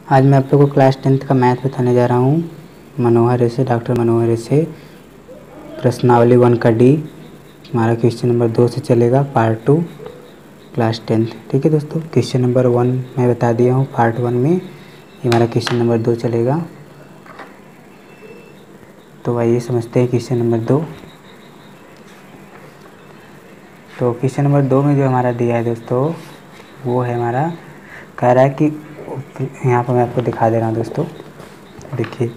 आज मैं आप लोगों को क्लास 10th का मैथ बताने जा रहा हूँ। मनोहर ऐसे डॉक्टर मनोहर ऐसे प्रश्नावली 1 का डी हमारा क्वेश्चन नंबर 2 से चलेगा, पार्ट 2 क्लास 10th। ठीक है दोस्तों, क्वेश्चन नंबर 1 मैं बता दिया हूँ पार्ट 1 में, ये हमारा क्वेश्चन नंबर 2 चलेगा। तो आइए समझते हैं क्वेश्चन नंबर 2। तो क्वेश्चन नंबर 2 में जो हमारा दिया है दोस्तों, वो है हमारा कह रहा है कि यहाँ पर मैं आपको दिखा दे रहा हूँ दोस्तों। देखिए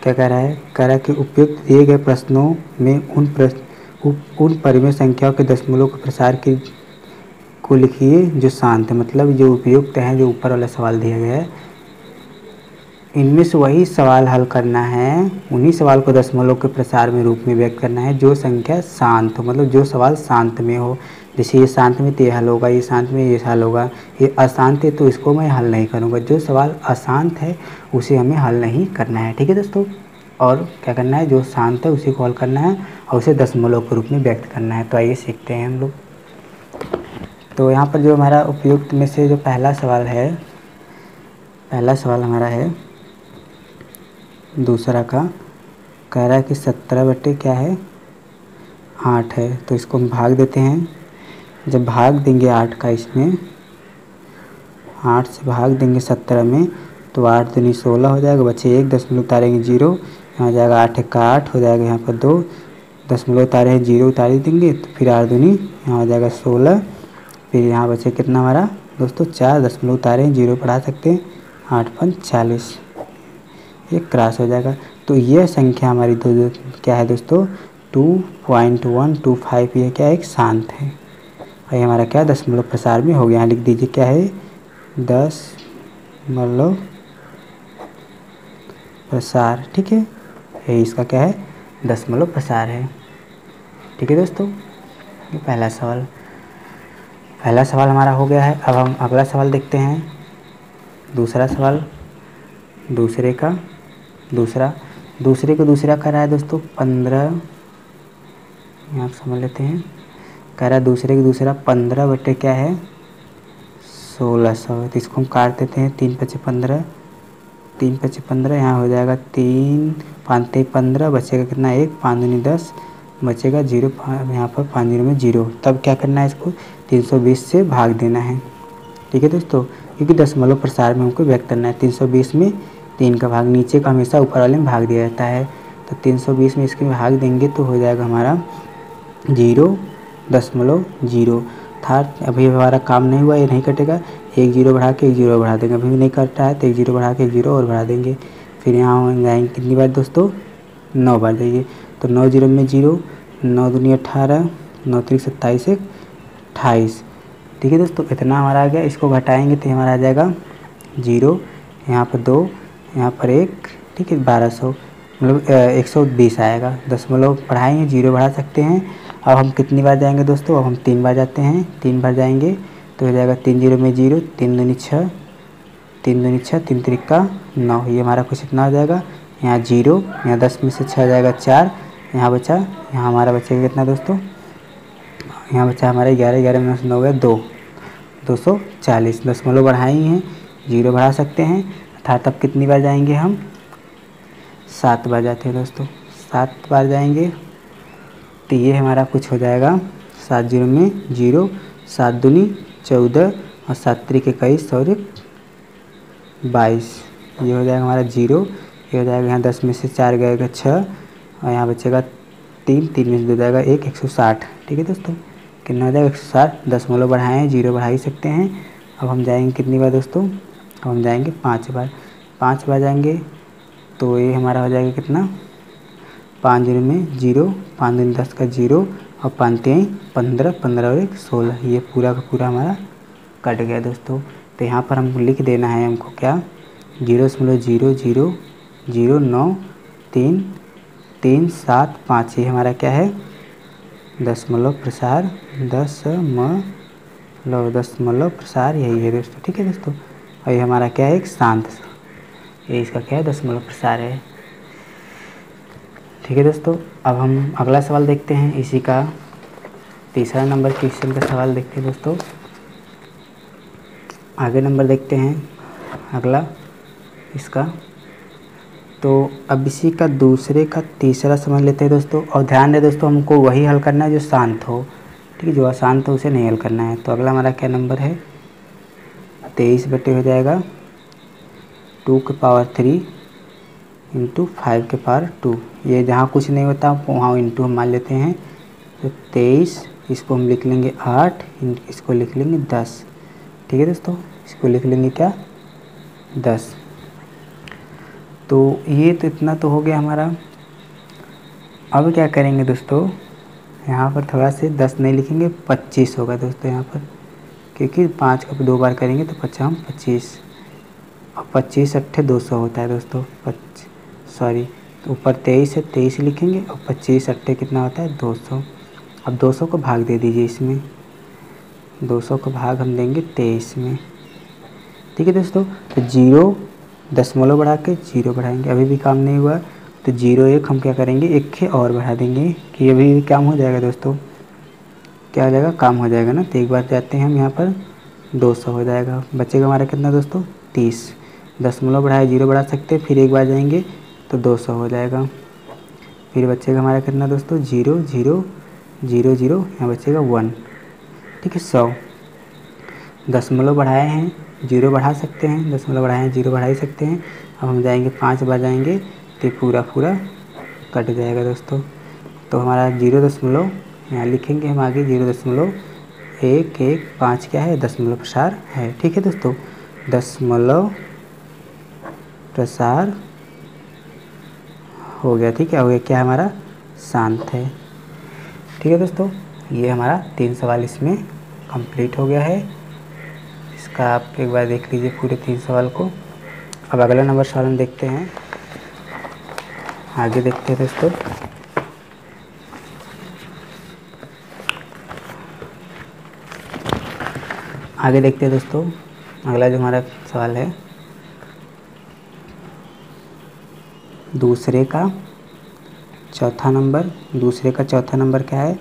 क्या कह रहा है, कि उपयुक्त दिए गए प्रश्नों में उन परिमेय संख्याओं के दशमलव के प्रसार को लिखिए जो शांत है। मतलब जो उपयुक्त है, जो ऊपर वाला सवाल दिया गया है, इनमें से वही सवाल हल करना है, उन्हीं सवाल को दशमलव के प्रसार में रूप में व्यक्त करना है जो संख्या शांत हो। मतलब जो सवाल शांत में हो, जैसे ये शांत में तो ये हल होगा, ये शांत में ये हल होगा, ये अशांत है तो इसको मैं हल नहीं करूँगा। जो सवाल अशांत है उसे हमें हल नहीं करना है। ठीक है दोस्तों, और क्या करना है, जो शांत है उसी को हल करना है और उसे दशमलव के रूप में व्यक्त करना है। तो आइए सीखते हैं हम लोग। तो यहाँ पर जो हमारा उपयुक्त में से जो पहला सवाल है, पहला सवाल हमारा है दूसरा का, कह रहा है कि 17 बटे क्या है 8 है। तो इसको हम भाग देते हैं। जब भाग देंगे 8 का, इसमें 8 से भाग देंगे 17 में, तो 8 दूनी 16 हो जाएगा, बचे 1, दशमलव उतारेंगे 0, यहाँ हो जाएगा 8 का 8 हो जाएगा, यहाँ पर 2 दशमलव उतारे हैं 0 उतार देंगे, तो फिर 8 दूनी यहाँ हो जाएगा 16, फिर यहाँ बचे कितना हमारा दोस्तों 4, दशमलव उतारे हैं 0 बढ़ा सकते हैं, 8 5 40, ये क्रॉस हो जाएगा। तो यह संख्या हमारी दो क्या है दोस्तों 2.125, ये क्या है एक शांत है। और ये हमारा क्या दशमलव प्रसार में हो गया। यहाँ लिख दीजिए क्या है दशमलव प्रसार। ठीक है, ये इसका क्या है दशमलव प्रसार है। ठीक है दोस्तों, ये पहला सवाल हमारा हो गया है। अब हम अगला सवाल देखते हैं। दूसरा सवाल, दूसरे को दूसरा कर रहा है दोस्तों 15, यहाँ समझ लेते हैं। कह रहा है दूसरे को दूसरा 15 बटे क्या है 1600। तो इसको हम काट देते हैं, 3 पचे 15, 3 पचे 15, यहाँ हो जाएगा 3 5 15, बचेगा कितना 1, 5 दूनी 10, बचेगा 0, यहाँ पर 5 0 में 0। तब क्या करना है, इसको 320 से भाग देना है। ठीक है दोस्तों, क्योंकि दशमलव प्रसार में हमको व्यक्त करना है। 320 में 3 का भाग, नीचे का हमेशा ऊपर वाले में भाग दिया जाता है। तो 320 में इसके भाग देंगे तो हो जाएगा हमारा 0.0 था। अभी हमारा काम नहीं हुआ, ये नहीं कटेगा, 1 0 बढ़ा के 1 0 बढ़ा देंगे। अभी भी नहीं कटा है तो 1 0 बढ़ा के 1 0 और बढ़ा देंगे। फिर यहाँ जाएंगे कितनी बार दोस्तों 9 बार जाइए। तो 9 0 में 0, 9 दूनी 18, 9 3 27 28। ठीक है दोस्तों, इतना हमारा आ गया। इसको घटाएंगे तो हमारा आ जाएगा 0, यहाँ पर 2, यहाँ पर 1, ठीक है 1200, मतलब 120 आएगा। दशमलव बढ़ाएंगे 0 बढ़ा सकते हैं। अब हम कितनी बार जाएंगे दोस्तों, अब हम 3 बार जाते हैं। 3 बार जाएंगे तो हो जाएगा 3 0 में 0, 3 दूनी 6, 3 दूनी 6, 3 3 9, ये हमारा कुछ इतना हो जाएगा। यहाँ 0, यहाँ 10 में से 6 जाएगा 4, यहाँ बचा, यहाँ हमारा बचेगा कितना दोस्तों, यहाँ बचा हमारा 11, 11 में 9 हो गया 2, 240। दशमलव बढ़ाए हैं, 0 बढ़ा सकते हैं, अर्थात तब कितनी बार जाएंगे हम 7 बार जाते हैं दोस्तों, 7 बार जाएंगे। तो ये हमारा कुछ हो जाएगा 7 0 में 0, 7 दूनी 14 और 7 3 21 और 22, ये हो जाएगा हमारा 0, ये हो जाएगा यहाँ 10 में से 4 गएगा 6 और यहाँ बचेगा 3, 3 में से 2 जाएगा 1, 160। ठीक है दोस्तों, कितना हो जाएगा 160। दशमलव बढ़ाए हैं, 0 बढ़ा ही सकते हैं। अब हम जाएंगे कितनी बार दोस्तों, अब हम जाएंगे 5 बार, 5 बार जाएंगे तो ये हमारा हो जाएगा कितना 5 0 में 0, 5 दूनी 10 का 0 और 5 3 15, 15 और 1 16, ये पूरा का पूरा हमारा कट गया दोस्तों। तो यहाँ पर हमको लिख देना है, हमको क्या 0.000933 ये हमारा क्या है दशमलव प्रसार, दशमलव प्रसार यही है दोस्तों। ठीक है दोस्तों, और ये हमारा क्या है एक शांत, ये इसका क्या है दशमलव प्रसार है। ठीक है दोस्तों, अब हम अगला सवाल देखते हैं। इसी का तीसरा नंबर क्वेश्चन का सवाल देखते हैं दोस्तों। आगे नंबर देखते हैं अगला। इसका। तो अब इसी का दूसरे का तीसरा समझ लेते हैं दोस्तों। और ध्यान दें दोस्तों, हमको वही हल करना है जो शांत हो, ठीक है। जो अशांत हो उसे नहीं हल करना है। तो अगला हमारा क्या नंबर है, 23 बटे हो जाएगा 2 के पावर 3 इंटू 5 के पावर 2। ये जहाँ कुछ नहीं होता वहाँ इंटू हम मान लेते हैं। तो 23, इसको हम लिख लेंगे 8, इसको लिख लेंगे 10, ठीक है दोस्तों। इसको लिख लेंगे क्या, 10। तो ये तो इतना तो हो गया हमारा। अब क्या करेंगे दोस्तों, यहाँ पर थोड़ा से 10 नहीं लिखेंगे, 25 होगा दोस्तों यहाँ पर, क्योंकि 5 का 2 बार करेंगे तो 5 25, और 25 अट्ठे 200 होता है दोस्तों। सॉरी, तो ऊपर 23 है, 23 लिखेंगे, और 25 अट्ठे कितना होता है, 200। अब 200 को भाग दे दीजिए इसमें, 200 को भाग हम देंगे 23 में, ठीक है दोस्तों। तो 0 दशमलव बढ़ा के 0 बढ़ाएंगे, अभी भी काम नहीं हुआ। तो 0 1 हम क्या करेंगे, 1 के और बढ़ा देंगे कि अभी भी काम हो जाएगा दोस्तों। क्या हो जाएगा, काम हो जाएगा ना। तो एक बार जाते हैं हम यहाँ पर, 200 हो जाएगा। बचेगा हमारा कितना दोस्तों, 30। दशमलव बढ़ाए 0 बढ़ा सकते हैं, फिर एक बार जाएंगे तो 200 हो जाएगा। फिर बचेगा हमारा कितना दोस्तों, 0 0 0 0, यहाँ बचेगा 1, ठीक है। 100 दशमलव बढ़ाए हैं 0 बढ़ा सकते हैं, दशमलव बढ़ाए हैं 0 बढ़ा ही सकते हैं। अब हम जाएंगे 5 बार जाएंगे तो पूरा कट जाएगा दोस्तों। तो हमारा 0 यहाँ लिखेंगे हम आगे, 0.115 क्या है, दशमलव प्रसार है, ठीक है दोस्तों। दशमलव प्रसार हो गया, ठीक है। हो गया क्या, हमारा शांत है, ठीक है दोस्तों। ये हमारा 3 सवाल इसमें कंप्लीट हो गया है। इसका आप एक बार देख लीजिए पूरे 3 सवाल को। अब अगला नंबर सवाल हम देखते हैं, आगे देखते हैं दोस्तों। आगे देखते हैं दोस्तों, अगला जो हमारा सवाल है, दूसरे का चौथा नंबर। दूसरे का चौथा नंबर क्या है,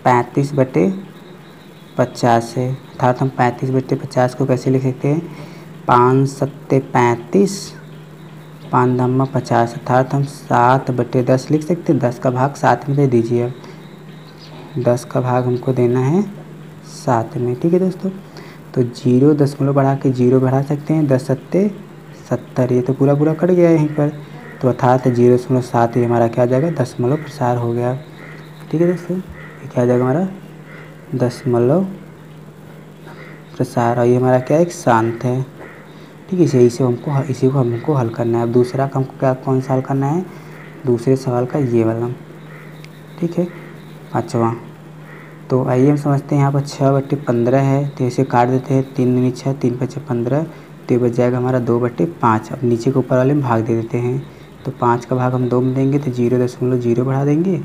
35 बटे 50 है। अर्थात हम 35 बटे 50 को कैसे लिख सकते हैं, 5 सत्ते 35, 5 धम्मा 50, अर्थात हम 7 बटे 10 लिख सकते हैं। 10 का भाग 7 में दे दीजिए, 10 का भाग हमको देना है 7 में, ठीक है दोस्तों। तो 0 दशमलव बढ़ा के 0 बढ़ा सकते हैं, 10 सत्ते 70, ये तो पूरा कट गया यहीं पर। तो अर्थात 0.7 ये हमारा क्या आ जाएगा, दशमलव प्रसार हो गया, ठीक है दोस्तों। ये क्या आ जाएगा हमारा, दशमलव प्रसार। और ये हमारा क्या है, एक शांत है, ठीक है। इसी को हमको हल करना है। अब दूसरा का हमको क्या, कौन सा हल करना है, दूसरे सवाल का ये वाला, ठीक है, 5वां। तो आइए हम समझते हैं। यहाँ पर 6 बटे 15 है, तो इसे काट देते हैं, 3 दूनी 6, 3 पचे 15, तो ये बच जाएगा हमारा 2 बटे 5। अब नीचे के ऊपर वाले में भाग दे देते हैं, तो 5 का भाग हम 2 में देंगे, तो 0.0 बढ़ा देंगे,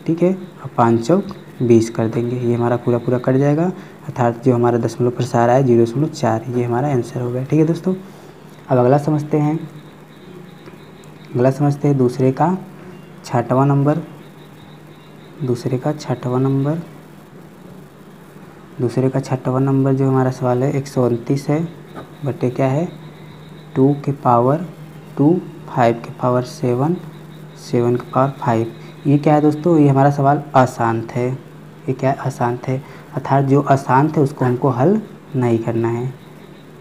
ठीक है, और 5 चौक 20 कर देंगे। ये हमारा पूरा कट जाएगा, अर्थात जो हमारा दशमलव प्रसार आया 0.4, ये हमारा आंसर हो गया, ठीक है दोस्तों। अब अगला समझते हैं, दूसरे का छठवां नंबर। दूसरे का छठवां नंबर जो हमारा सवाल है 129 है, बटे क्या है, 2 के पावर 2, 5 के पावर 7, 7 के पावर 5। ये क्या है दोस्तों, ये हमारा सवाल अशांत है। ये क्या है, अशांत है, अर्थात जो अशांत है उसको हमको हल नहीं करना है,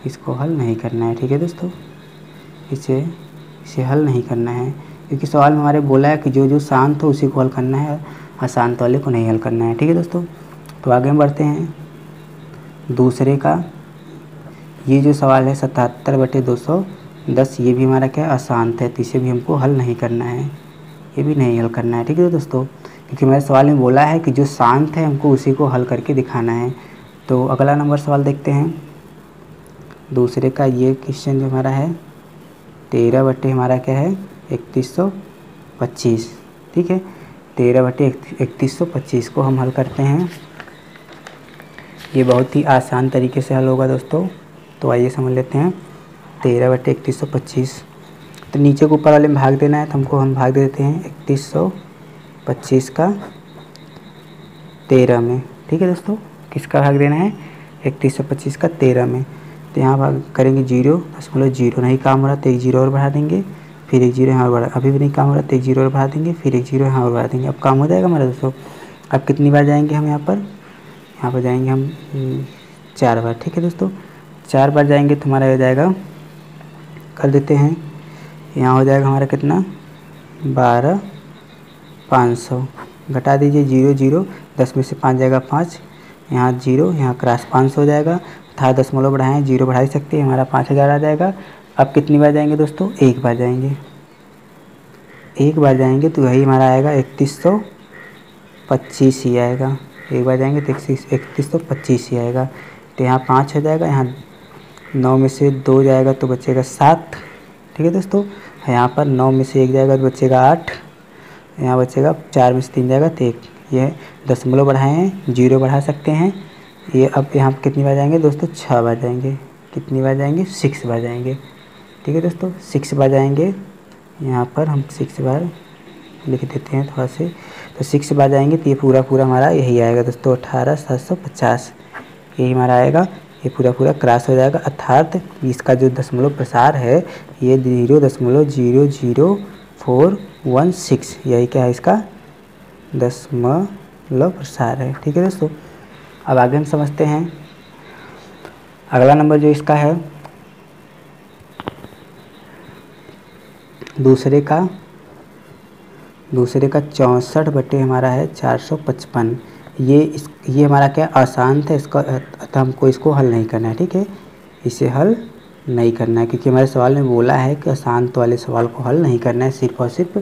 इसको हल नहीं करना है, ठीक है दोस्तों। इसे हल नहीं करना है, क्योंकि सवाल में हमारे बोला है कि जो शांत हो उसी को हल करना है, अशांत वाले को नहीं हल करना है, ठीक है दोस्तों। तो आगे हम बढ़ते हैं। दूसरे का ये जो सवाल है 77 बटे 210, ये भी हमारा क्या है, अशांत है, तो इसे भी हमको हल नहीं करना है, ये भी नहीं हल करना है, ठीक है दोस्तों। क्योंकि हमारे सवाल में बोला है कि जो शांत है हमको उसी को हल करके दिखाना है। तो अगला नंबर सवाल देखते हैं। दूसरे का ये क्वेश्चन जो हमारा है 13 बटे हमारा क्या है, 3125, ठीक है। 13 बटे 3125 को हम हल करते हैं। ये बहुत ही आसान तरीके से हल होगा दोस्तों। तो आइए समझ लेते हैं। 13 बटे 3125, तो नीचे को ऊपर वाले में भाग देना है, तो हम भाग दे देते हैं 3125 का 13 में, ठीक है दोस्तों। किसका भाग देना है, 3125 का 13 में। तो यहाँ पर करेंगे 0.0, नहीं काम हो रहा तो 1 0 और बढ़ा देंगे, फिर 1 0 यहाँ और बढ़ा, अभी भी नहीं काम हो रहा तो 1 0 और बढ़ा देंगे, फिर 1 0 यहाँ और बढ़ा देंगे। अब काम हो जाएगा हमारा दोस्तों। अब कितनी बार जाएंगे हम यहाँ पर जाएंगे हम 4 बार। ठीक है दोस्तों, 4 बार जाएंगे तो हमारा हो जाएगा, कर देते हैं, यहाँ हो जाएगा हमारा कितना 12,500, घटा दीजिए 0 0, 10 में से 5 जाएगा 5, यहाँ 0, यहाँ क्रॉस 500 हो जाएगा, था दशमलव बढ़ाएं 0 बढ़ा ही सकते हैं, हमारा 5000 आ जाएगा। अब कितनी बार जाएंगे दोस्तों, एक बार जाएंगे, एक बार जाएंगे तो वही हमारा आएगा 3125 ही आएगा। एक बार जाएंगे तो 3125 ही आएगा। तो यहाँ 5 हो जाएगा, यहाँ 9 में से 2 जाएगा तो बचेगा 7। ठीक है दोस्तों, यहाँ पर 9 में से 1 जाएगा तो बचेगा 8, यहाँ बचेगा 4 में से 3 जाएगा तो 1। ये दशमलव बढ़ाए हैं, 0 बढ़ा सकते हैं। ये अब यहाँ कितनी बार जाएंगे दोस्तों, 6 बार जाएंगे। कितनी बार जाएंगे, 6 बार जाएंगे। ठीक है दोस्तों, 6 बार जाएंगे, यहाँ पर हम 6 बार लिख देते हैं थोड़ा से। तो 6 बार जाएंगे तो ये पूरा हमारा यही आएगा दोस्तों, 18,750 यही हमारा आएगा। ये पूरा क्रॉस हो जाएगा, अर्थात इसका जो दशमलव प्रसार है ये 0.00416, यही क्या है इसका दशमलव प्रसार है। ठीक है दोस्तों, अब आगे हम समझते हैं अगला नंबर जो इसका है दूसरे का 64 बटे हमारा है 455। ये हमारा क्या अशांत है, इसका अतः हमको इसको हल नहीं करना है। ठीक है, इसे हल नहीं करना है क्योंकि हमारे सवाल में बोला है कि अशांत वाले सवाल को हल नहीं करना है, सिर्फ और सिर्फ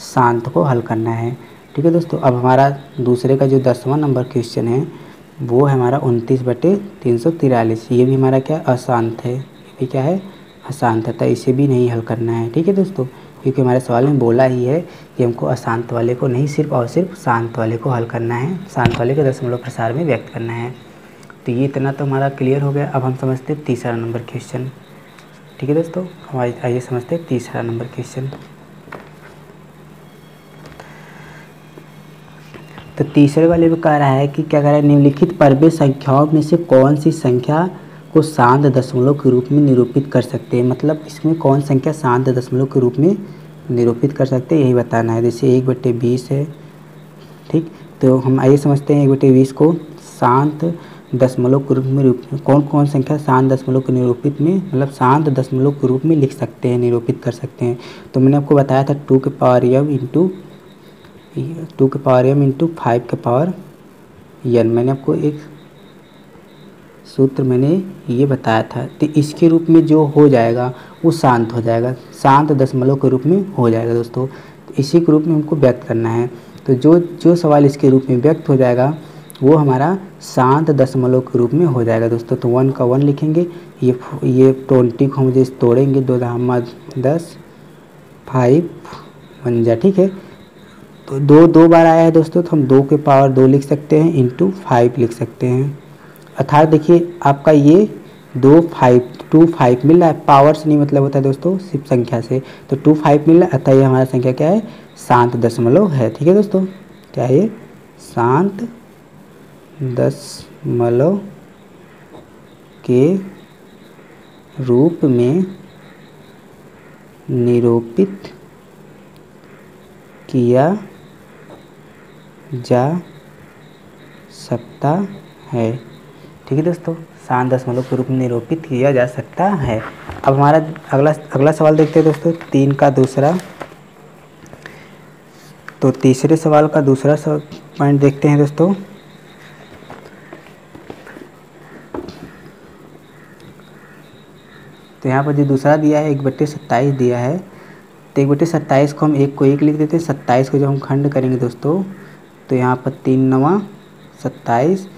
शांत को हल करना है। ठीक है दोस्तों, अब हमारा दूसरे का जो 10वां नंबर क्वेश्चन है वो है हमारा 29 बटे 343। ये भी हमारा क्या अशांत है, ये भी क्या है अशांत है, तो इसे भी नहीं हल करना है। ठीक है दोस्तों, क्योंकि हमारे सवाल में बोला ही है कि हमको अशांत वाले को नहीं, सिर्फ और सिर्फ शांत वाले को हल करना है, शांत वाले को दशमलव प्रसार में व्यक्त करना है। तो ये इतना तो हमारा क्लियर हो गया। अब हम समझते हैं तीसरा नंबर क्वेश्चन। ठीक है दोस्तों, हमारे आइए समझते हैं तीसरा नंबर क्वेश्चन। तो तीसरे वाले में कह रहा है कि क्या कह रहा है, निम्नलिखित परबे संख्याओं में से कौन सी संख्या को शांत दशमलव के रूप में निरूपित कर सकते हैं। मतलब इसमें कौन संख्या शांत दशमलव के रूप में निरूपित कर सकते हैं, यही बताना है। जैसे 1/20 है। ठीक, तो हम आइए समझते हैं 1/20 को शांत दशमलव के रूप में कौन संख्या शांत दशमलव के निरूपित में, मतलब शांत दशमलव के रूप में लिख सकते हैं, निरूपित कर सकते हैं। तो मैंने आपको बताया था 2 के पावर m इंटू 5 के पावर n। मैंने आपको एक सूत्र मैंने ये बताया था। तो इसके रूप में जो हो जाएगा वो शांत हो जाएगा, शांत दशमलव के रूप में हो जाएगा दोस्तों। तो इसी के रूप में हमको व्यक्त करना है। तो जो सवाल इसके रूप में व्यक्त हो जाएगा वो हमारा शांत दशमलव के रूप में हो जाएगा दोस्तों। तो 1 का 1 लिखेंगे, ये 20 को हम जैसे तोड़ेंगे, 2 धामा 10, 5 1 जा। ठीक है, तो 2 बार आया है दोस्तों, तो हम 2 के पावर 2 लिख सकते हैं, इंटू 5 लिख सकते हैं। अर्थात देखिए आपका ये 2 5 मिल रहा है, पावर से नहीं मतलब होता है दोस्तों, सिर्फ संख्या से। तो 2 5 मिल रहा है, अतः ये हमारा संख्या क्या है, शांत दशमलव है। ठीक है दोस्तों, क्या है ये शांत दशमलव के रूप में निरूपित किया जा सकता है। ठीक है दोस्तों, शांत दशमलव के रूप में निरूपित किया जा सकता है। अब हमारा अगला सवाल देखते हैं दोस्तों, 3 का दूसरा। तो तीसरे सवाल का दूसरा पॉइंट देखते हैं दोस्तों। तो यहाँ पर जो दूसरा दिया है 1/27 दिया है। तो 1/27 को हम 1 को 1 लिख देते हैं। 27 को जब हम खंड करेंगे दोस्तों, तो यहाँ पर 3 9 27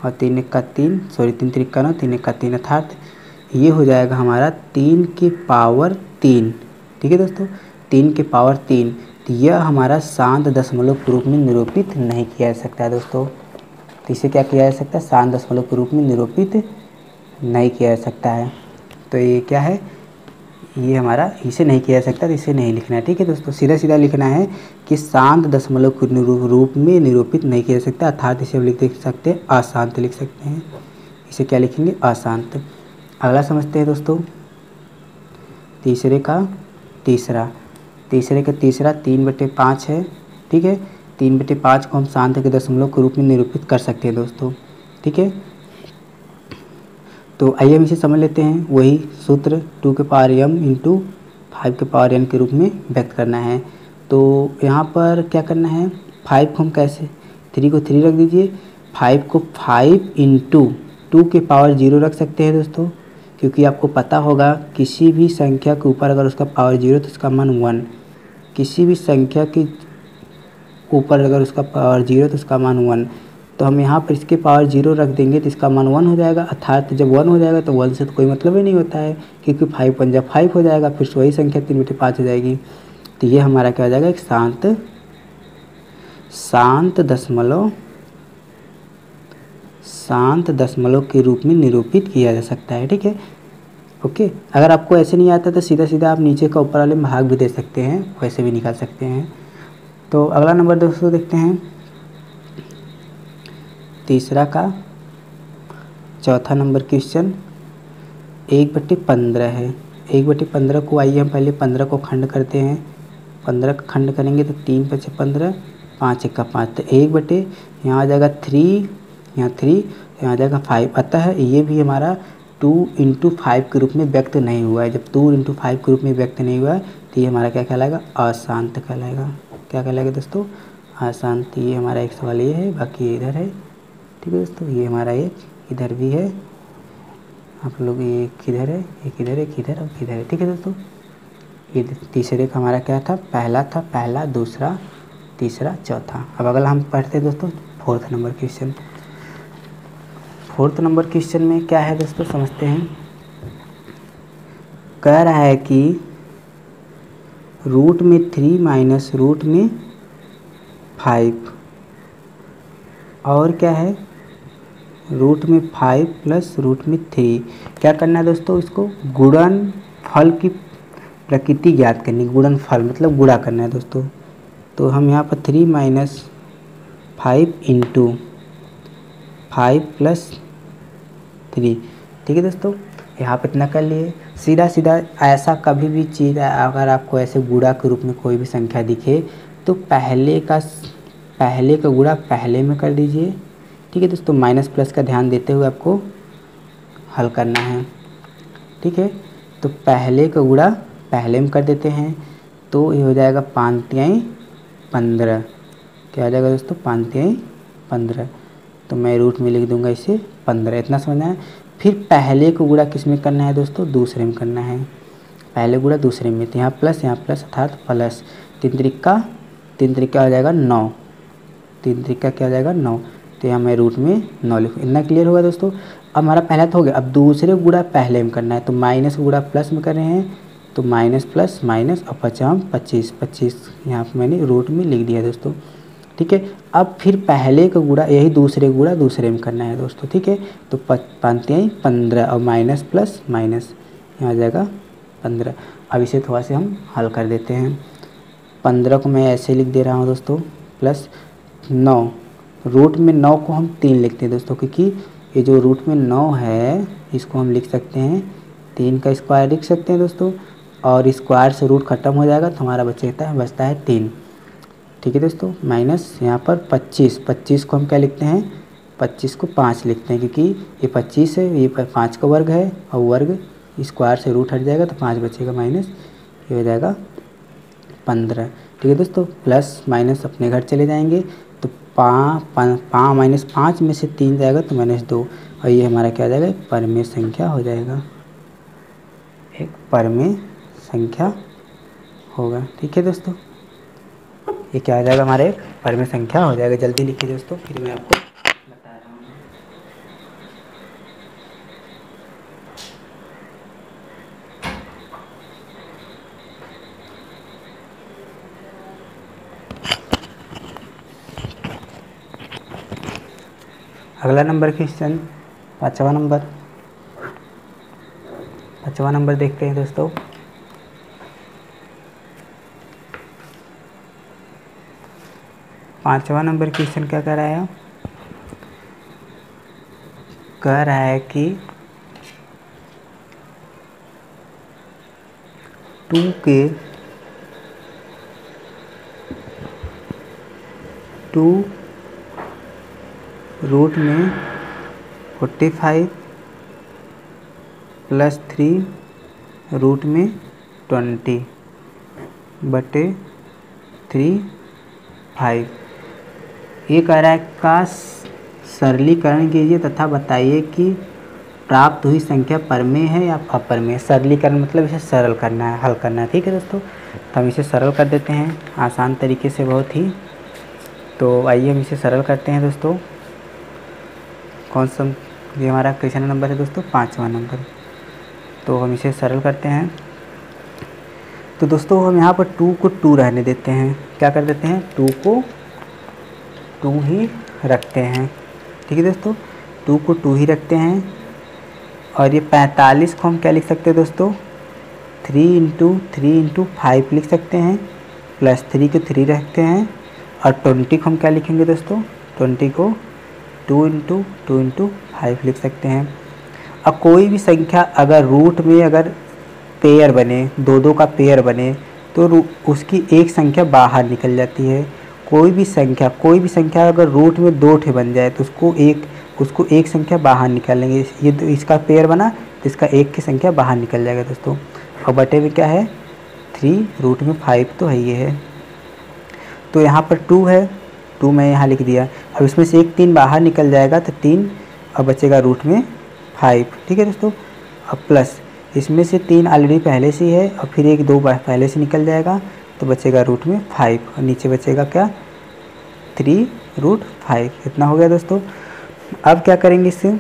और 3 1 3, सॉरी 3 3 9, 3 1 3, अर्थात ये हो जाएगा हमारा 3 की पावर 3। ठीक है दोस्तों, 3 की पावर 3। तो यह हमारा शांत दशमलव के रूप में निरूपित नहीं किया जा सकता है दोस्तों। तो इसे क्या किया जा सकता है, शांत दशमलव के रूप में निरूपित नहीं किया जा सकता है। तो ये क्या है, ये हमारा इसे नहीं किया जा सकता, तो इसे नहीं लिखना है। ठीक है दोस्तों, सीधा लिखना है कि शांत दशमलव के रूप में निरूपित नहीं किया जा सकता, अर्थात इसे हम लिख सकते हैं अशांत लिख सकते हैं। इसे क्या लिखेंगे, अशांत। अगला समझते हैं दोस्तों, तीसरे का तीसरा 3/5 है। ठीक है, 3/5 को हम सांख्य के दशमलव के रूप में निरूपित कर सकते हैं दोस्तों। ठीक है, तो आइए हम इसे समझ लेते हैं। वही सूत्र 2 के पावर m इंटू 5 के पावर n के रूप में व्यक्त करना है। तो यहाँ पर क्या करना है, 5 को हम कैसे, 3 को 3 रख दीजिए, 5 को 5 इंटू 2 के पावर 0 रख सकते हैं दोस्तों, क्योंकि आपको पता होगा किसी भी संख्या के ऊपर अगर उसका पावर 0 तो उसका मान 1, किसी भी संख्या के ऊपर अगर उसका पावर 0 तो उसका मान 1। तो हम यहाँ पर इसके पावर 0 रख देंगे तो इसका मान 1 हो जाएगा, अर्थात जब 1 हो जाएगा तो 1 से तो कोई मतलब ही नहीं होता है, क्योंकि 5 पंजा 5 हो जाएगा, फिर वही संख्या 3/5 हो जाएगी। तो ये हमारा क्या हो जाएगा, एक शांत दशमलव के रूप में निरूपित किया जा सकता है। ठीक है, ओके। अगर आपको ऐसे नहीं आता तो सीधा सीधा आप नीचे का ऊपर वाले में भाग भी दे सकते हैं, वैसे भी निकाल सकते हैं। तो अगला नंबर दोस्तों देखते हैं, तीसरा का चौथा नंबर क्वेश्चन 1/15 है। 1/15 को आइए हम पहले 15 को खंड करते हैं। 15 का खंड करेंगे तो 3 × 15, 5 × 5, तो 1/, यहाँ आ जाएगा 3, यहाँ 3, यहाँ आ जाएगा 5। अतः ये भी हमारा 2 × 5 के रूप में व्यक्त नहीं हुआ है। जब 2 × 5 के रूप में व्यक्त नहीं हुआ है तो ये हमारा क्या कहलाएगा, अशांत कहलाएगा। क्या कहलाएगा दोस्तों, अशांत। ये हमारा एक सवाल ये है, बाकी ये इधर है। ठीक है दोस्तों, ये हमारा एक इधर भी है, आप लोग ये एक इधर है, एक इधर, एक इधर और इधर है। ठीक है दोस्तों, ये तीसरे का हमारा क्या था, पहला, दूसरा, तीसरा, चौथा। अब अगला हम पढ़ते हैं दोस्तों fourth number question. Fourth number question में क्या है दोस्तों, समझते हैं। कह रहा है कि रूट में 3 माइनस रूट में 5 और क्या है, रूट में 5 प्लस रूट में 3। क्या करना है दोस्तों, इसको गुणन फल की प्रकृति ज्ञात करनी। गुणन फल मतलब गुणा करना है दोस्तों। तो हम यहाँ पर 3 माइनस 5 इंटू 5 प्लस 3। ठीक है दोस्तों, यहाँ पर इतना कर लिए। सीधा सीधा ऐसा कभी भी चीज़ अगर आपको ऐसे गुणा के रूप में कोई भी संख्या दिखे तो पहले का गुणा पहले में कर दीजिए। ठीक है दोस्तों, माइनस प्लस का ध्यान देते हुए आपको हल करना है। ठीक है, तो पहले का गुणा पहले में कर देते हैं, तो ये हो जाएगा 5 × 15। क्या हो जाएगा दोस्तों, 5 × 15। तो मैं रूट में लिख दूंगा इसे 15। इतना समझना है। फिर पहले को गुणा किस में करना है दोस्तों, दूसरे में करना है। पहले गुणा दूसरे में, तो यहाँ प्लस अर्थात प्लस 3 त्रिका हो जाएगा 9। 3 त्रिका क्या हो जाएगा 9। तो यहाँ मैं रूट में 9 लिखूँ। इतना क्लियर होगा दोस्तों। अब हमारा पहला तो हो गया, अब दूसरे गुणा पहले में करना है। तो माइनस गुणा प्लस में कर रहे हैं, तो माइनस प्लस माइनस और 25 यहाँ पर मैंने रूट में लिख दिया दोस्तों। ठीक है, अब फिर पहले का गुणा यही दूसरे गुणा दूसरे में करना है दोस्तों। ठीक है, तो 5 × 15 और माइनस प्लस माइनस यहाँ आ जाएगा 15। अब इसे थोड़ा से हम हल कर देते हैं। 15 को मैं ऐसे लिख दे रहा हूँ दोस्तों, प्लस 9। रूट में 9 को हम 3 लिखते हैं दोस्तों, क्योंकि ये जो रूट में 9 है इसको हम लिख सकते हैं 3 का स्क्वायर लिख सकते हैं दोस्तों, और स्क्वायर से रूट खत्म हो जाएगा तो हमारा बचता है 3। ठीक है दोस्तों, माइनस यहाँ पर 25 को हम क्या लिखते हैं, 25 को 5 लिखते हैं, क्योंकि ये 25 है, ये 5 का वर्ग है और वर्ग स्क्वायर से रूट हट जाएगा तो 5 बचेगा, माइनस ये हो जाएगा 15। ठीक है दोस्तों, प्लस माइनस अपने घर चले जाएंगे, तो 5 में से 3 जाएगा तो -2, और ये हमारा क्या हो जाएगा, एक परमेय संख्या हो जाएगा, एक परमेय संख्या होगा। ठीक है दोस्तों, ये क्या हो जाएगा, हमारे एक परमेय संख्या हो जाएगा। जल्दी लिखिए दोस्तों, फिर मैं आपको बता रहा हूँ। अगला नंबर क्वेश्चन, पाँचवा नंबर देखते हैं दोस्तों। पाँचवा नंबर क्वेश्चन क्या कह रहा है, कह रहा है कि 2 के 2 रूट में 45 प्लस 3 रूट में 20 बटे 3 5। ये कह रहा है का सरलीकरण कीजिए तथा बताइए कि प्राप्त हुई संख्या परमेय है या अपरमेय। सरलीकरण मतलब इसे सरल करना है, हल करना है। ठीक है दोस्तों, तो हम इसे सरल कर देते हैं आसान तरीके से बहुत ही। तो आइए हम इसे सरल करते हैं दोस्तों। कौन सा ये हमारा क्वेश्चन नंबर है दोस्तों? 5वां नंबर। तो हम इसे सरल करते हैं। तो दोस्तों हम यहाँ पर 2 को 2 रहने देते हैं। क्या कर देते हैं? 2 को 2 ही रखते हैं। ठीक है दोस्तों, 2 को 2 ही रखते हैं। और ये 45 को हम क्या लिख सकते हैं दोस्तों? 3 × 5 लिख सकते हैं, प्लस 3 को 3 रखते हैं। और 20 को हम क्या लिखेंगे दोस्तों? 20 को 2 × 5 लिख सकते हैं। अब कोई भी संख्या अगर रूट में अगर पेयर बने, 2 का पेयर बने, तो उसकी एक संख्या बाहर निकल जाती है। कोई भी संख्या अगर रूट में 2 ठे बन जाए तो उसको एक संख्या बाहर निकालेंगे। ये इसका पेयर बना तो इसका एक की संख्या बाहर निकल जाएगा दोस्तों। और बटे में क्या है? 3 रूट में 5 तो है ये है। तो यहाँ पर 2 है, 2 मैं यहाँ लिख दिया। अब इसमें से एक 3 बाहर निकल जाएगा तो 3 और बचेगा रूट में 5। ठीक है दोस्तों, अब प्लस इसमें से 3 ऑलरेडी पहले से ही है और फिर एक 2 पहले से निकल जाएगा तो बचेगा रूट में 5 और नीचे बचेगा क्या? 3 रूट 5। इतना हो गया दोस्तों। अब क्या करेंगे इससे?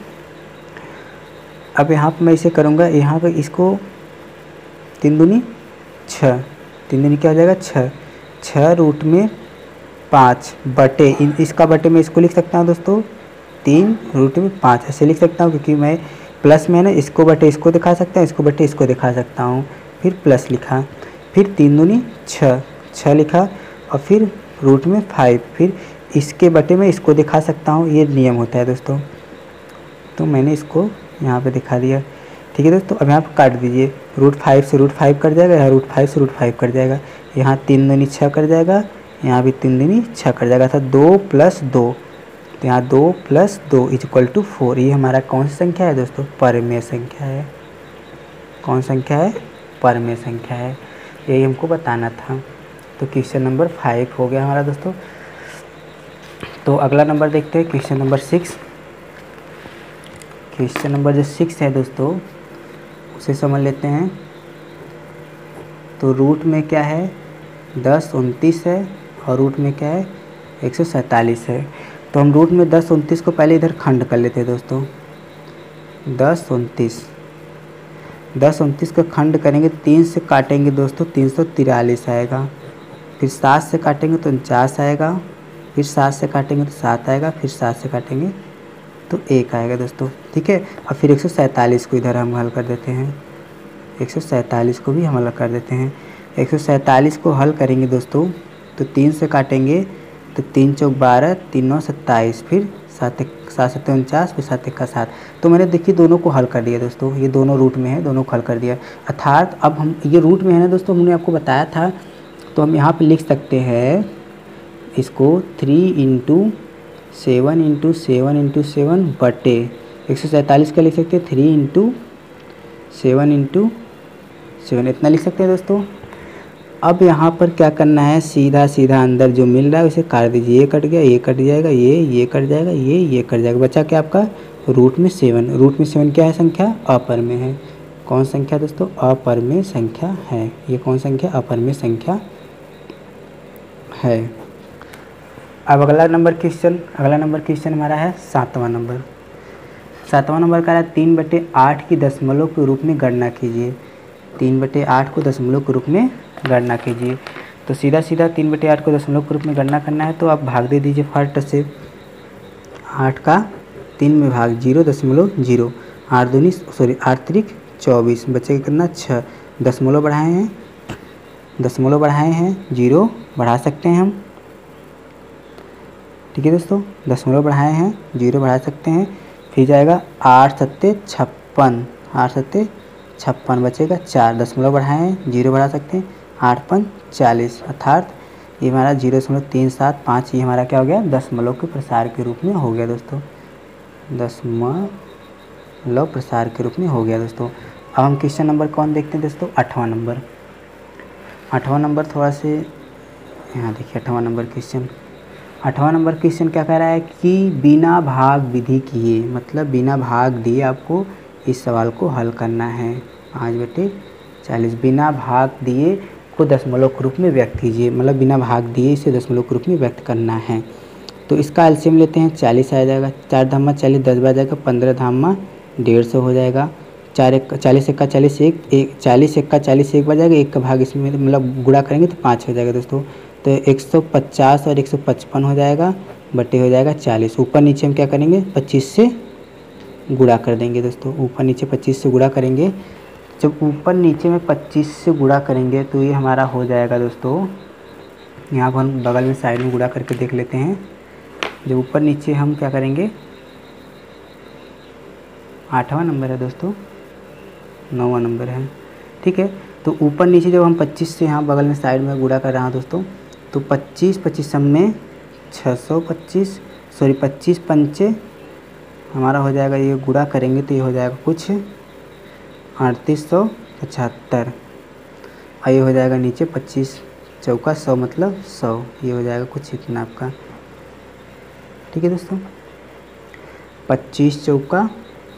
अब यहाँ पर मैं इसे करूँगा, यहाँ पर इसको 3 दूनी 6, 3 दूनी क्या हो जाएगा? 6 रूट में 5 बटे इसका बटे में इसको लिख सकता हूँ दोस्तों 3 रूट में 5 ऐसे लिख सकता हूँ, क्योंकि मैं प्लस में ना इसको बटे इसको दिखा सकता हूँ, इसको बटे इसको दिखा सकता हूँ। फिर प्लस लिखा, फिर 3 दूनी 6 लिखा और फिर रूट में 5, फिर इसके बटे में इसको दिखा सकता हूँ। ये नियम होता है दोस्तों, तो मैंने इसको यहाँ पे दिखा दिया। ठीक है दोस्तों, अब यहाँ पर काट दीजिए। रूट 5 से रूट 5 कट जाएगा, यहाँ रूट 5 से रूट 5 कट जाएगा, यहाँ 3 दूनी 6 कट जाएगा, यहाँ भी 3 दूनी 6 कट जाएगा था 2 + 2। तो यहाँ 2 + 2 = 4। ये हमारा कौन सी संख्या है दोस्तों? परमेय संख्या है। कौन संख्या है? परमेय संख्या है। यही हमको बताना था। तो क्वेश्चन नंबर 5 हो गया हमारा दोस्तों। तो अगला नंबर देखते हैं, क्वेश्चन नंबर 6। क्वेश्चन नंबर जो 6 है दोस्तों उसे समझ लेते हैं। तो रूट में क्या है? 10 29 है और रूट में क्या है? 147 है। तो हम रूट में 10 29 को पहले इधर खंड कर लेते हैं दोस्तों। 10 29 को खंड करेंगे, 3 से काटेंगे दोस्तों 343 आएगा, फिर 7 से काटेंगे तो 49 आएगा, फिर 7 से काटेंगे तो 7 आएगा, फिर 7 से काटेंगे तो 1 आएगा दोस्तों। ठीक है, और फिर 147 को इधर हम हल कर देते हैं। 147 को भी हम हल कर देते हैं। 147 को हल करेंगे दोस्तों तो 3 से काटेंगे तो 3 × 4 = 12, 3 × 9 = 27, फिर 7 × 7 = 49, फिर 7 × 1 = 7। तो मैंने देखिए दोनों को हल कर दिया दोस्तों। ये दोनों रूट में है, दोनों को हल कर दिया। अर्थात अब हम ये रूट में है ना दोस्तों, हमने आपको बताया था। तो हम यहाँ पे लिख सकते हैं इसको 3 × 7 × 7 × 7 बटे 147 का लिख सकते हैं 3 × 7 × 7, इतना लिख सकते हैं दोस्तों। अब यहाँ पर क्या करना है? सीधा सीधा अंदर जो मिल रहा है उसे काट दीजिए। ये कट गया, ये कट जाएगा, ये कट जाएगा, ये कट जाएगा। बचा क्या आपका? रूट में 7। रूट में 7 क्या है? संख्या अपरमेय है। कौन संख्या दोस्तों? अपरमेय संख्या है। ये कौन संख्या? अपरमेय संख्या है। अब अगला नंबर क्वेश्चन हमारा है 7वां नंबर। 7वां नंबर का है 3/8 की दशमलव के रूप में गणना कीजिए। 3/8 को दशमलव के रूप में गणना कीजिए। तो सीधा 3/8 को दशमलव के रूप में गणना करना है तो आप भाग दे दीजिए फट से। 8 का 3 में भाग 0.0, 8 दूनी 8 त्रिक 24, बचेगा कितना? 6। दशमलव बढ़ाए हैं, 0 बढ़ा सकते हैं हम। ठीक है दोस्तों, दशमलव बढ़ाए हैं, 0 बढ़ा सकते हैं। फिर जाएगा 8 × 7 = 56, 8 × 7 = 56 बचेगा 4, दशमलव बढ़ाए हैं, 0 बढ़ा सकते हैं, 8 5 40, अर्थात ये हमारा 0.375 ये हमारा क्या हो गया, दशमलव के प्रसार के रूप में हो गया दोस्तों, दशमलव प्रसार के रूप में हो गया दोस्तों। अब हम क्वेश्चन नंबर कौन देखते हैं दोस्तों, 8वां नंबर। 8वां नंबर थोड़ा से यहाँ देखिए, 8वां नंबर क्वेश्चन। 8वां नंबर क्वेश्चन क्या कह रहा है कि बिना भाग विधि किए, मतलब बिना भाग दिए आपको इस सवाल को हल करना है। 5/40 बिना भाग दिए को दशमलव के रूप में व्यक्त कीजिए, मतलब बिना भाग दिए इसे दशमलव के रूप में व्यक्त करना है। तो इसका एलसीएम लेते हैं, 40 आ जाएगा, 4 धामा 40 10 बार जाएगा, 15 धामा 150 हो जाएगा, 40 एक्का 40 40 एक्का 40 एक बार जाएगा, एक का भाग इसमें मतलब गुणा करेंगे तो 5 हो जाएगा दोस्तों। तो 150 और 155 हो जाएगा, बटे हो जाएगा 40, ऊपर नीचे हम क्या करेंगे 25 से गुणा कर देंगे दोस्तों, ऊपर नीचे 25 से गुणा करेंगे। जब ऊपर नीचे में 25 से गुणा करेंगे तो ये हमारा हो जाएगा दोस्तों, यहाँ पर हम बगल में साइड में गुणा करके देख लेते हैं। जब ऊपर नीचे हम क्या करेंगे, 8वां नंबर है दोस्तों, 9वां नंबर है, ठीक है। तो ऊपर नीचे जब हम 25 से यहाँ बगल में साइड में गुणा कर रहे हैं दोस्तों, तो 25 25 सब में 625, सॉरी 25 पंचे हमारा हो जाएगा, ये गुणा करेंगे तो ये हो जाएगा कुछ 3875, और ये हो जाएगा नीचे 25 चौका 100 मतलब 100, ये हो जाएगा कुछ इतना आपका, ठीक है दोस्तों। 25 चौका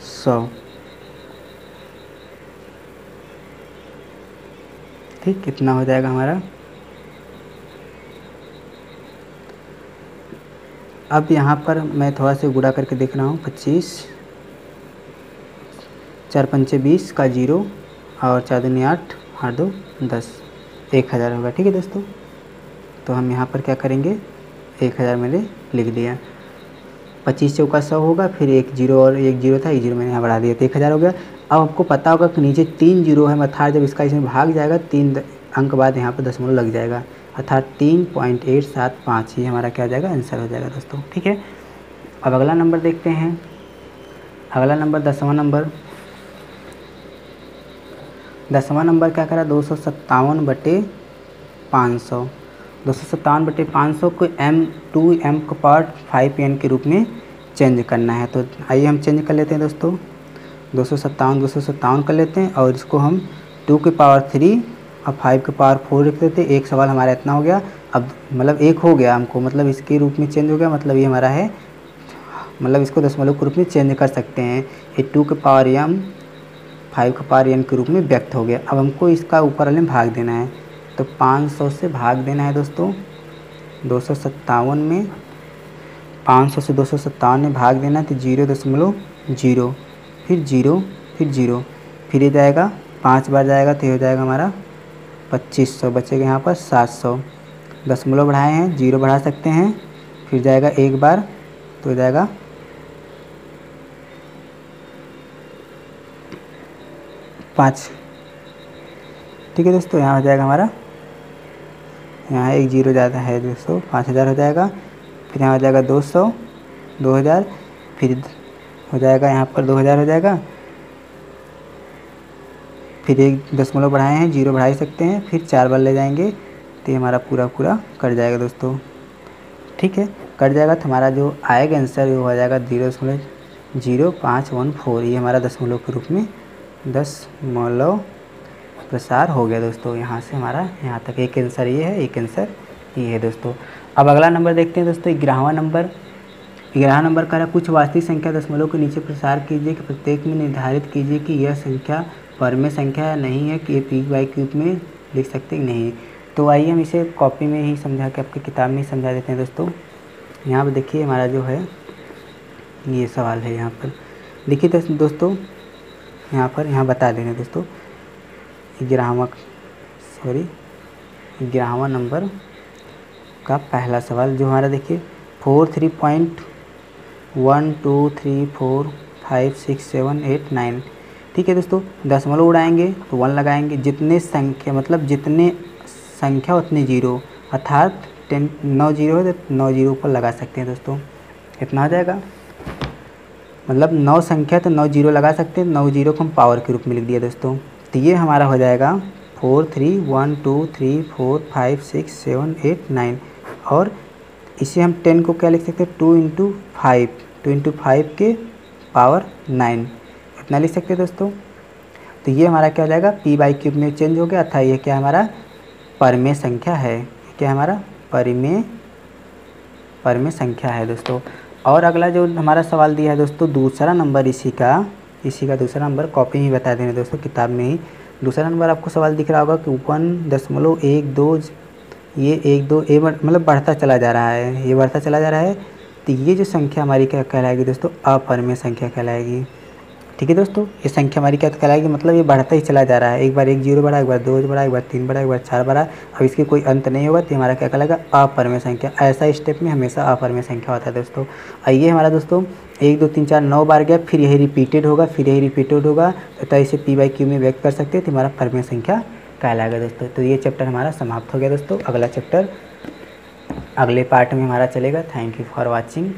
100, ठीक, कितना हो जाएगा हमारा। अब यहाँ पर मैं थोड़ा सा गुणा करके देख रहा हूँ, 25 4 पंचे 20 का 0 और 4 दूनी 8 8 2 10, 1000 होगा, ठीक है दोस्तों। तो हम यहाँ पर क्या करेंगे, 1000 मैंने लिख दिया, 25 चौका 100 होगा, फिर एक 0 और एक 0 था, एक 0 मैंने यहाँ बढ़ा दिया तो 1000 हो गया। अब आपको पता होगा कि नीचे 3 0 है, अर्थात जब इसका इसमें भाग जाएगा 3 अंक बाद यहाँ पर दशमलव लग जाएगा, अर्थात 3.875 ही हमारा क्या हो जाएगा, आंसर हो जाएगा दोस्तों, ठीक है। अब अगला नंबर देखते हैं, अगला नंबर 10वां नंबर। 10वां नंबर क्या करा, 257/500, 257/500 को m2m का पार्ट 5n के रूप में चेंज करना है। तो आइए हम चेंज कर लेते हैं दोस्तों, 257 कर लेते हैं, और इसको हम 2 की पावर 3 और 5 की पावर 4 लिख देते हैं। एक सवाल हमारा इतना हो गया, अब मतलब एक हो गया हमको, मतलब इसके रूप में चेंज हो गया, मतलब ये हमारा है, मतलब इसको दशमलव के रूप में चेंज कर सकते हैं। ये 2 की पावर m 5 की पावर n के रूप में व्यक्त हो गया। अब हमको इसका ऊपर वाले में भाग देना है, तो 500 से भाग देना है दोस्तों, 257 में 500 से 257 में भाग देना है, तो 0.0 फिर 0 फिर 0, फिर ये जाएगा 5 बार जाएगा तो ये हो जाएगा हमारा 2500, बचेगा यहाँ पर 700, दशमलव बढ़ाए हैं 0 बढ़ा सकते हैं, फिर जाएगा एक बार तो हो जाएगा 5, ठीक है दोस्तों। यहाँ हो जाएगा हमारा, यहाँ एक 0 ज़्यादा है दोस्तों, 5000 हो जाएगा, फिर यहाँ हो जाएगा 200 2000, फिर हो जाएगा यहाँ पर 2000 हो जाएगा, फिर एक दशमलव बढ़ाए हैं 0 बढ़ा ही सकते हैं, फिर 4 बार ले जाएंगे तो ये हमारा पूरा कट जाएगा दोस्तों, ठीक है। कट जाएगा तो हमारा जो आएगा आंसर वो हो जाएगा 0.0514, ये हमारा दशमलव के रूप में दशमलव प्रसार हो गया दोस्तों। यहाँ से हमारा यहाँ तक एक आंसर ये है, एक आंसर ये है दोस्तों। अब अगला नंबर देखते हैं दोस्तों, 11वां नंबर। 11वां नंबर का कुछ वास्तविक संख्या दशमलव के नीचे प्रसार कीजिए कि प्रत्येक में निर्धारित कीजिए कि यह संख्या परमेय संख्या नहीं है, कि ये p/q में लिख सकते हैं नहीं। तो आइए हम इसे कॉपी में ही समझा के आपकी किताब में ही समझा देते हैं दोस्तों। यहाँ पर देखिए हमारा जो है ये सवाल है, यहाँ पर देखिए दोस्तों, यहाँ बता देंगे दोस्तों, 11वां नंबर का पहला सवाल जो हमारा देखिए 43.123456789, ठीक है दोस्तों। दशमलव उड़ाएंगे तो 1 लगाएंगे, जितने संख्या मतलब जितने संख्या उतने 0, अर्थात 9 0 है तो 9 0 पर लगा सकते हैं दोस्तों, इतना हो जाएगा। मतलब 9 संख्या तो 9 जीरो लगा सकते हैं, 9 जीरो को हम पावर के रूप में लिख दिया दोस्तों। तो ये हमारा हो जाएगा 4 3 1 2 3 4 5 6 7 8 9। और इसे हम 10 को क्या लिख सकते हैं, 2 इंटू 5 के पावर 9 इतना लिख सकते हैं दोस्तों। तो ये हमारा क्या हो जाएगा, p बाई क्यूब में चेंज हो गया, अर्थात ये क्या हमारा परिमेय संख्या है, क्या हमारा परिमेय संख्या है दोस्तों। और अगला जो हमारा सवाल दिया है दोस्तों, दूसरा नंबर इसी का दूसरा नंबर कॉपी में बता देंगे दोस्तों, किताब में ही दूसरा नंबर आपको सवाल दिख रहा होगा कि 1.12 ये 1 2 मतलब बढ़ता चला जा रहा है, ये बढ़ता चला जा रहा है। तो ये जो संख्या हमारी क्या कहलाएगी दोस्तों, अपरिमेय संख्या कहलाएगी। ठीक है दोस्तों, ये संख्या हमारी क्या कहलाएगी, मतलब ये बढ़ता ही चला जा रहा है, एक बार 1 जीरो बढ़ा, एक बार 2 बढ़ा, एक बार 3 बढ़ा, एक बार 4 बढ़ा, अब इसके कोई अंत नहीं होगा, तो हमारा क्या कहलाएगा, अपरिमेय संख्या। ऐसा स्टेप में हमेशा अपरिमेय संख्या होता है दोस्तों। आइए हमारा दोस्तों 1 2 3 4 9 बार गया, फिर यही रिपीटेड होगा, तो इसे p बाई क्यू में व्यक्त कर सकते हैं, तो हमारा परिमेय संख्या कहलाएगा दोस्तों। तो ये चैप्टर हमारा समाप्त हो गया दोस्तों। अगला चैप्टर अगले पार्ट में हमारा चलेगा। Thank you for watching.